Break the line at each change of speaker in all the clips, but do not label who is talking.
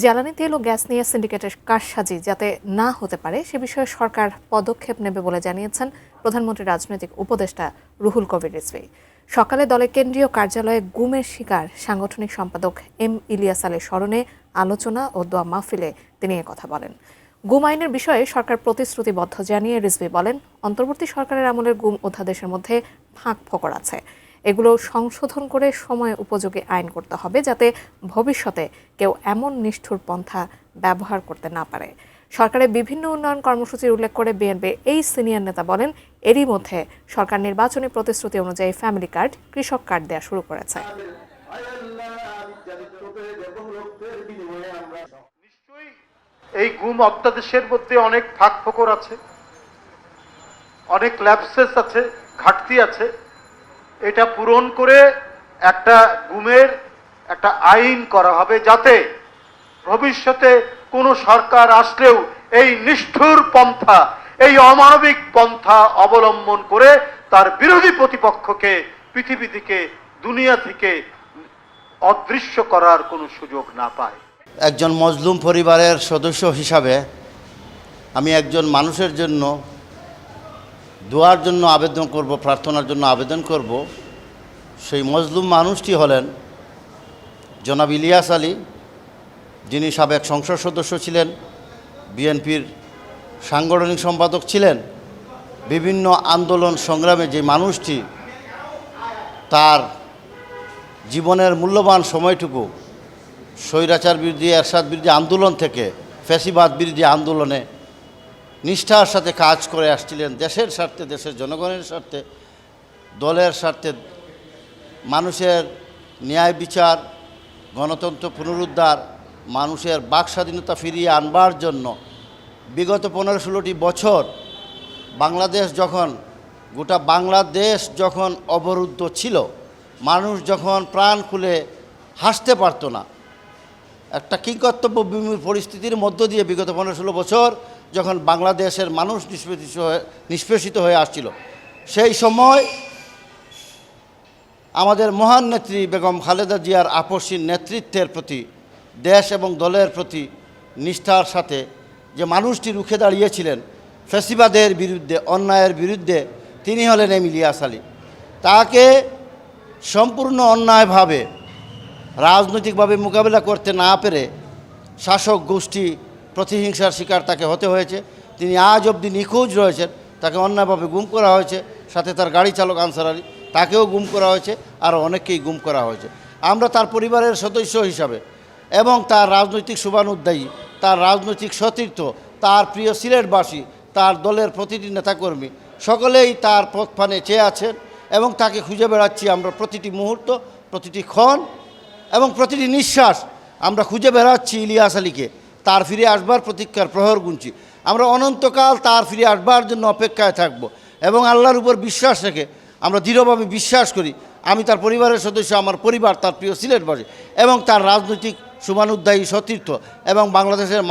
জ্বালানি তেল ও গ্যাস নিয়ে সিন্ডিকেটের কারসাজি যাতে না হতে পারে সে বিষয়ে সরকার পদক্ষেপ নেবে বলে জানিয়েছেন প্রধানমন্ত্রীর রাজনৈতিক উপদেষ্টা রুহুল কবির রিজভী। সকালে দলের কেন্দ্রীয় কার্যালয়ে গুমের শিকার সাংগঠনিক সম্পাদক এম ইলিয়াস আলীর স্মরণে আলোচনা ও দোয়া মাহফিলে তিনি কথা বলেন। গুম আইনের বিষয়ে সরকার প্রতিশ্রুতিবদ্ধ জানিয়ে রিজভী বলেন, অন্তর্বর্তী সরকারের আমলের গুম অধ্যাদেশের মধ্যে ফাঁক ফোকর আছে। এগুলো সংশোধন করে সময় উপযোগী আইন করতে হবে যাতে ভবিষ্যতে কেউ এমন নিষ্ঠুর পন্থা ব্যবহার করতে না পারে। সরকারের বিভিন্ন উন্নয়ন কর্মসূচির উল্লেখ করে বিএনপি এই সিনিয়র নেতা বলেন, এরই মধ্যে সরকার নির্বাচনী প্রতিশ্রুতি অনুযায়ী ফ্যামিলি কার্ড, কৃষক কার্ড দেওয়া শুরু করেছে।
এই গুম অধ্যাদেশের মধ্যে অনেক ফাঁক ফোকর আছে, অনেক ল্যাপসেস আছে, ঘাটতি আছে। এটা পূরণ করে একটা গুমের একটা আইন করা হবে যাতে ভবিষ্যতে কোনো সরকার আসলেও এই নিষ্ঠুর পন্থা, এই অমানবিক পন্থা অবলম্বন করে তার বিরোধী প্রতিপক্ষকে পৃথিবী থেকে, দুনিয়া থেকে অদৃশ্য করার কোনো সুযোগ না পায়।
একজন মজলুম পরিবারের সদস্য হিসাবে আমি একজন মানুষের জন্য দোয়ার জন্য আবেদন করব, প্রার্থনার জন্য আবেদন করব। সেই মজলুম মানুষটি হলেন জনাব ইলিয়াস আলী, যিনি সাবেক সংসদ সদস্য ছিলেন, বিএনপির সাংগঠনিক সম্পাদক ছিলেন। বিভিন্ন আন্দোলন সংগ্রামে যে মানুষটি তার জীবনের মূল্যবান সময়টুকু স্বৈরাচার বিরোধী, এরশাদ বিরোধী আন্দোলন থেকে ফ্যাসিবাদ বিরোধী আন্দোলনে নিষ্ঠার সাথে কাজ করে আসছিলেন, দেশের স্বার্থে, দেশের জনগণের স্বার্থে, দলের স্বার্থে, মানুষের ন্যায় বিচার, গণতন্ত্র পুনরুদ্ধার, মানুষের বাক স্বাধীনতা ফিরিয়ে আনবার জন্য বিগত 15-16টি বছর গোটা বাংলাদেশ যখন অবরুদ্ধ ছিল, মানুষ যখন প্রাণ খুলে হাসতে পারত না, একটা কিংকর্তব্য বিমূঢ় পরিস্থিতির মধ্য দিয়ে বিগত 15-16 বছর যখন বাংলাদেশের মানুষ নিষ্পেষিত হয়ে আসছিল, সেই সময় আমাদের মহান নেত্রী বেগম খালেদা জিয়ার আপসীন নেতৃত্বের প্রতি, দেশ এবং দলের প্রতি নিষ্ঠার সাথে যে মানুষটি রুখে দাঁড়িয়েছিলেন ফ্যাসিবাদের বিরুদ্ধে, অন্যায়ের বিরুদ্ধে, তিনি হলেন এম ইলিয়াস আলী। তাকে সম্পূর্ণ অন্যায়ভাবে রাজনৈতিকভাবে মোকাবিলা করতে না পেরে শাসক গোষ্ঠী প্রতিহিংসার শিকার তাকে হতে হয়েছে। তিনি আজ অবধি নিখোঁজ রয়েছেন, তাকে অন্যায়ভাবে গুম করা হয়েছে। সাথে তার গাড়ি চালক আনসার আলী, তাকেও গুম করা হয়েছে, আর অনেককেই গুম করা হয়েছে। আমরা তার পরিবারের সদস্য হিসাবে এবং তার রাজনৈতিক শুভানুধ্যায়ী, তার রাজনৈতিক সতীর্থ, তার প্রিয় সিলেটবাসী, তার দলের প্রতিটি নেতাকর্মী সকলেই তার পথপানে চেয়ে আছেন এবং তাকে খুঁজে বেড়াচ্ছি। আমরা প্রতিটি মুহূর্ত, প্রতিটি ক্ষণ এবং প্রতিটি নিঃশ্বাস আমরা খুঁজে বেড়াচ্ছি ইলিয়াস আলীকে। তার ফিরে আসবার প্রতীক্ষার প্রহর গুনছি। আমরা অনন্তকাল তার ফিরে আসবার জন্য অপেক্ষায় থাকব এবং আল্লাহর উপর বিশ্বাস রেখে আমরা দৃঢ়ভাবে বিশ্বাস করি, আমি তার পরিবারের সদস্য, আমার পরিবার, তার প্রিয় সিলেটবাসী এবং তার রাজনৈতিক শুভানুধ্যায়ী সতীর্থ এবং বাংলাদেশের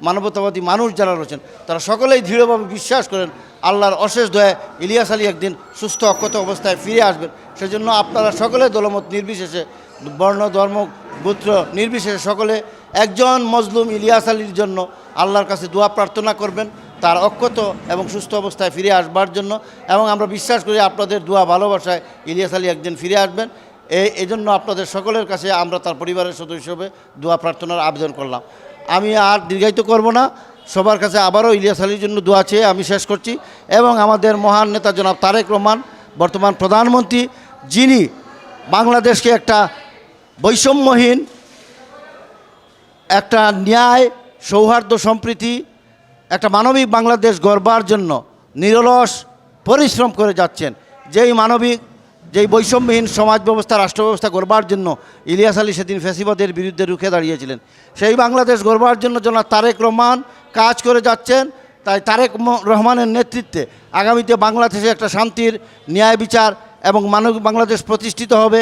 মানবতাবাদী মানুষ যারা রয়েছেন, তারা সকলেই দৃঢ়ভাবে বিশ্বাস করেন আল্লাহর অশেষ দয়ায় ইলিয়াস আলী একদিন সুস্থ অক্ষত অবস্থায় ফিরে আসবেন। সেজন্য আপনারা সকলে দলমত নির্বিশেষে, বর্ণ, ধর্ম, গোত্র নির্বিশেষে সকলে একজন মজলুম ইলিয়াস আলীর জন্য আল্লাহর কাছে দোয়া প্রার্থনা করবেন, তার অক্ষত এবং সুস্থ অবস্থায় ফিরে আসবার জন্য। এবং আমরা বিশ্বাস করি আপনাদের দোয়া ভালোবাসায় ইলিয়াস আলী একদিন ফিরে আসবেন। এই জন্য আপনাদের সকলের কাছে আমরা তার পরিবারের সদস্য হিসেবে দোয়া প্রার্থনার আবেদন করলাম। আমি আর দীর্ঘায়িত করব না, সবার কাছে আবারও ইলিয়াস আলীর জন্য দোয়া চেয়ে আমি শেষ করছি। এবং আমাদের মহান নেতা জনাব তারেক রহমান, বর্তমান প্রধানমন্ত্রী, যিনি বাংলাদেশকে একটা বৈষম্যহীন, একটা ন্যায়, সৌহার্দ্য, সম্প্রীতি, একটা মানবিক বাংলাদেশ গড়বার জন্য নিরলস পরিশ্রম করে যাচ্ছেন। যেই বৈষম্যহীন সমাজ ব্যবস্থা, রাষ্ট্র ব্যবস্থা গড়বার জন্য ইলিয়াস আলী সেদিন ফ্যাসিবাদের বিরুদ্ধে রুখে দাঁড়িয়েছিলেন, সেই বাংলাদেশ গড়বার জন্য জনাব তারেক রহমান কাজ করে যাচ্ছেন। তাই তারেক রহমানের নেতৃত্বে আগামীতে বাংলাদেশে একটা শান্তির, ন্যায় বিচার এবং মানবিক বাংলাদেশ প্রতিষ্ঠিত হবে।